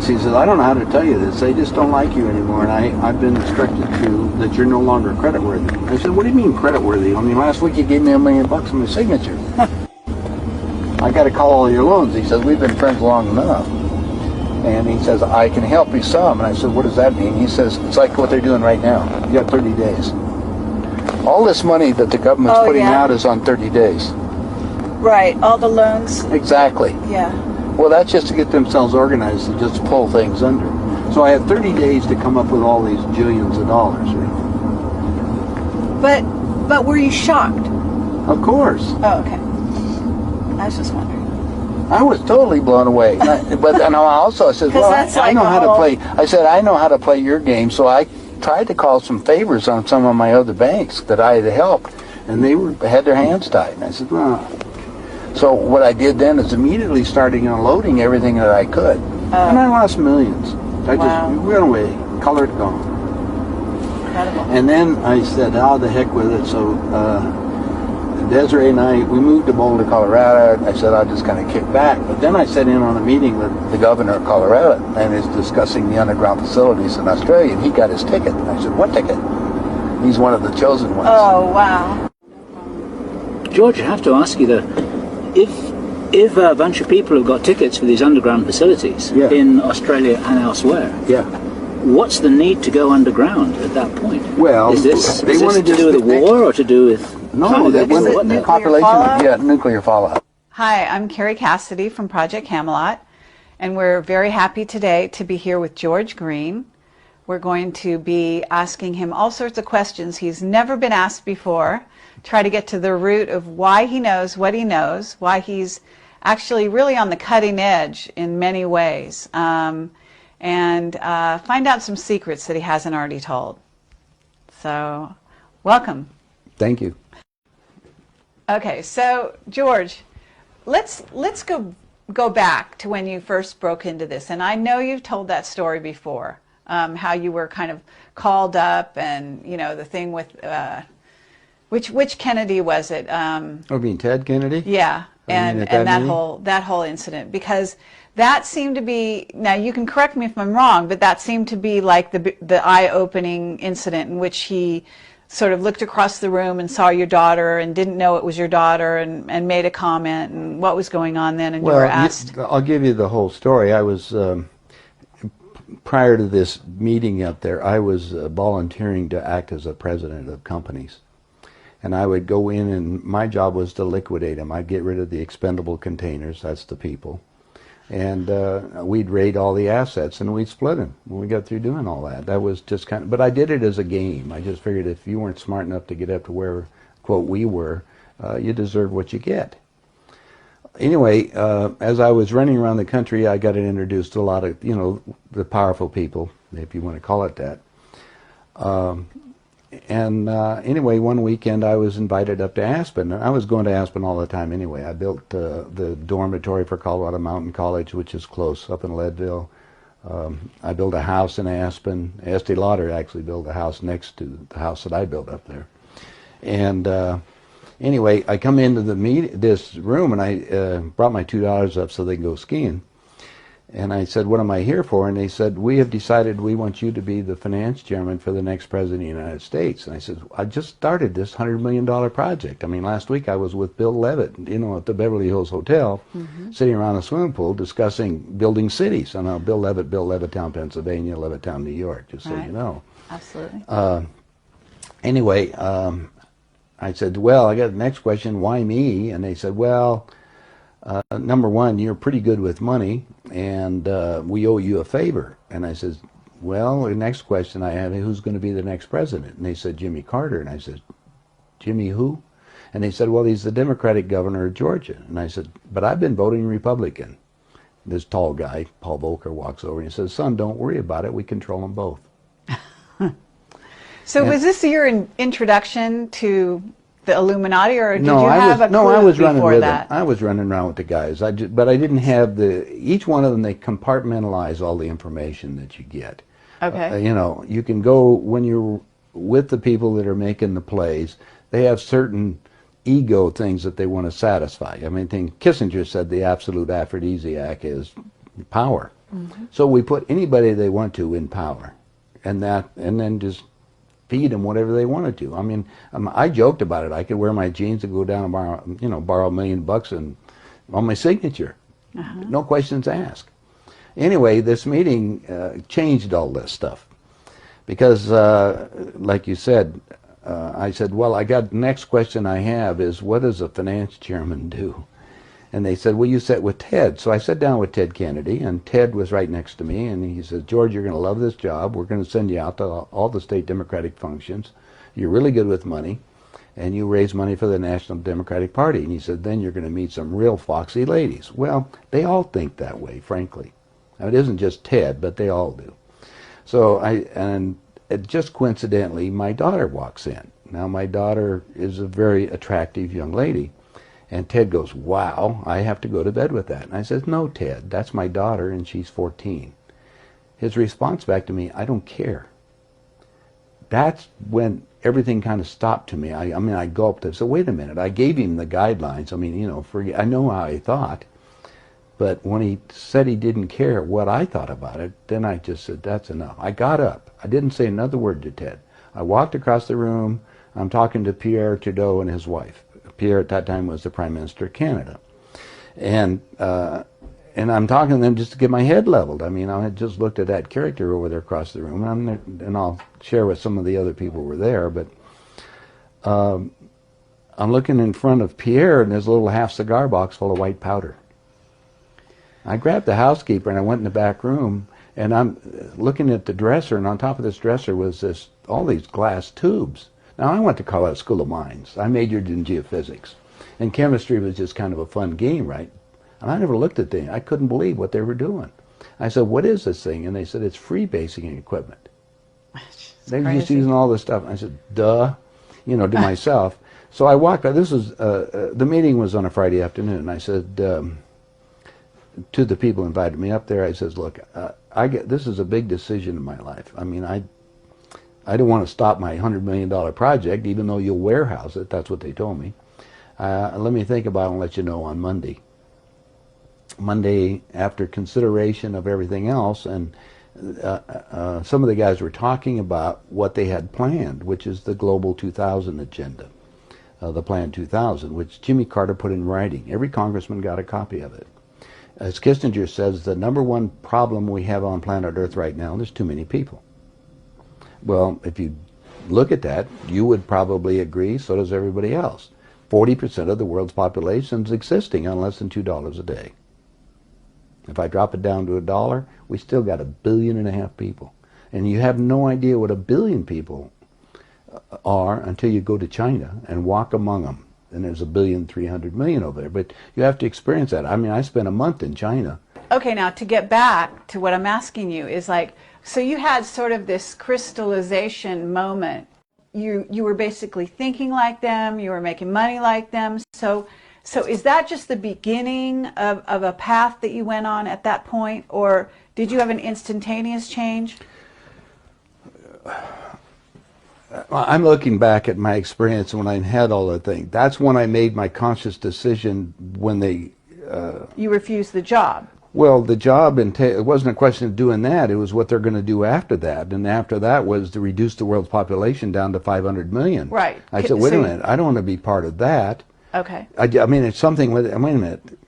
loans. He says, I don't know how to tell you this. They just don't like you anymore, and I've been instructed that you're no longer creditworthy. I said, what do you mean creditworthy? I mean, last week you gave me $1 million on my signature. I got to call all your loans. He says, we've been friends long enough. And he says, I can help you some. And I said, what does that mean? He says, it's like what they're doing right now. You got 30 days. All this money that the government's putting out is on 30 days. Right, all the loans. Exactly. Yeah. Well, that's just to get themselves organized and just pull things under. So I had 30 days to come up with all these jillions of dollars. Right? But were you shocked? Of course. Oh, okay. I was just wondering. I was totally blown away. But then I said, well, I know how to play. I said, I know how to play your game. So I tried to call some favors on some of my other banks that I had helped, and they had their hands tied. And I said, well. So what I did then is immediately starting unloading everything that I could. And I lost millions. I just went away, colored gone. Incredible. And then I said, oh, the heck with it. So Desiree and we moved to Boulder, Colorado. I said, I'll just kind of kick back. But then I sat in on a meeting with the governor of Colorado and is discussing the underground facilities in Australia, and he got his ticket. And I said, what ticket? He's one of the chosen ones. Oh, wow. George, I have to ask you though, if a bunch of people have got tickets for these underground facilities in Australia and elsewhere, what's the need to go underground at that point? Well, is this to do with the war or to do with the population? Nuclear fallout. Hi, I'm Carrie Cassidy from Project Camelot, and we're very happy today to be here with George Green. We're going to be asking him all sorts of questions he's never been asked before, try to get to the root of why he knows what he knows, why he's actually really on the cutting edge in many ways, and find out some secrets that he hasn't already told. So, welcome. Thank you. Okay, so George, let's go back to when you first broke into this, and I know you've told that story before, how you were kind of called up, and you know the thing with which Kennedy was it? Oh, being Ted Kennedy? Yeah, and that whole incident, because that seemed to be, now you can correct me if I'm wrong, but that seemed to be like the eye-opening incident in which he sort of looked across the room and saw your daughter and didn't know it was your daughter and made a comment, and what was going on then, and you were asked. I'll give you the whole story. I was, prior to this meeting up there, I was volunteering to act as a president of companies. And I would go in, and my job was to liquidate them. I'd get rid of the expendable containers, that's the people. And we'd raid all the assets, and we'd split them when we got through doing all that. That was just kind of, but I did it as a game. I just figured if you weren't smart enough to get up to where, quote, we were, you deserve what you get. Anyway, as I was running around the country, I got introduced to a lot of, you know, the powerful people, if you want to call it that. Anyway, one weekend I was invited up to Aspen. I was going to Aspen all the time anyway. I built the dormitory for Colorado Mountain College, which is close, up in Leadville. I built a house in Aspen. Estee Lauder actually built a house next to the house that I built up there. And anyway, I come into this room, and I brought my $2 up so they can go skiing. And I said, what am I here for? And they said, we have decided we want you to be the finance chairman for the next president of the United States. And I said, I just started this $100 million project. I mean, last week I was with Bill Levitt, you know, at the Beverly Hills Hotel, sitting around a swimming pool discussing building cities. I know Bill Levitt built Levittown, Pennsylvania, Levittown, New York, just so you know. Absolutely. Anyway, I said, well, I got the next question, why me? And they said, well, number one, you're pretty good with money, and we owe you a favor. And I said, well, the next question I have, who's going to be the next president? And they said, Jimmy Carter. And I said, Jimmy who? And they said, well, he's the Democratic governor of Georgia. And I said, but I've been voting Republican. This tall guy, Paul Volcker, walks over and he says, son, don't worry about it. We control them both. So was this your introduction to the Illuminati, or did you have a clue I was running before with that? them. I was running around with the guys. But I didn't have each one of them, they compartmentalize all the information that you get. Okay. You know, you can go, when you're with the people that are making the plays, they have certain ego things that they want to satisfy. I mean, Kissinger said the absolute aphrodisiac is power. So we put anybody they want to in power, and then just feed them whatever they wanted to. I mean, I joked about it. I could wear my jeans and go down and borrow $1 million and on my signature, no questions asked. Anyway, this meeting changed all this stuff because, like you said, I said, well, the next question I have is, what does a finance chairman do? And they said, well, you sit with Ted. So I sat down with Ted Kennedy, and Ted was right next to me, and he said, George, you're going to love this job. We're going to send you out to all the state Democratic functions. You're really good with money, and you raise money for the National Democratic Party. And he said, then you're going to meet some real foxy ladies. Well, they all think that way, frankly. Now, it isn't just Ted, but they all do. So just coincidentally, my daughter walks in. Now, my daughter is a very attractive young lady. And Ted goes, wow, I have to go to bed with that. And I said, no, Ted, that's my daughter, and she's 14. His response back to me, I don't care. That's when everything kind of stopped to me. I mean, I gulped. I said, wait a minute. I gave him the guidelines. I mean, I know how he thought. But when he said he didn't care what I thought about it, then I just said, that's enough. I got up. I didn't say another word to Ted. I walked across the room. I'm talking to Pierre Trudeau and his wife. Pierre at that time was the Prime Minister of Canada. And I'm talking to them just to get my head leveled. I mean, I had just looked at that character over there across the room, and I'll share with some of the other people who were there, but I'm looking in front of Pierre, and there's a little half cigar box full of white powder. I grabbed the housekeeper, and I went in the back room, and I'm looking at the dresser, and on top of this dresser was all these glass tubes. Now, I went to Camelot School of Mines. I majored in geophysics. And chemistry was just kind of a fun game, right? And I never looked at things. I couldn't believe what they were doing. I said, what is this thing? And they said, it's freebasing equipment. They're just using all this stuff. I said, duh, to myself. So I walked by. The meeting was on a Friday afternoon. I said to the people who invited me up there, I says, look, this is a big decision in my life. I mean, I don't want to stop my $100 million project, even though you'll warehouse it. That's what they told me. Let me think about it and let you know on Monday. Monday, after consideration of everything else, and some of the guys were talking about what they had planned, which is the Global 2000 agenda, the Plan 2000, which Jimmy Carter put in writing. Every congressman got a copy of it. As Kissinger says, the number one problem we have on planet Earth right now, there's too many people. Well, if you look at that, you would probably agree, so does everybody else. 40% of the world's population is existing on less than $2 a day. If I drop it down to $1, we still got 1.5 billion people. And you have no idea what 1 billion people are until you go to China and walk among them. And there's 1.3 billion over there. But you have to experience that. I mean, I spent a month in China. Okay, now to get back to what I'm asking you is like, so you had sort of this crystallization moment. You were basically thinking like them, you were making money like them. So is that just the beginning of a path that you went on at that point, or did you have an instantaneous change? I'm looking back at my experience when I had all the things. That's when I made my conscious decision when they... you refused the job. Well, the job, it wasn't a question of doing that. It was what they're going to do after that. And after that was to reduce the world's population down to 500 million. Right. I said, wait a minute, I don't want to be part of that. Okay. I mean, it's something with, wait a minute,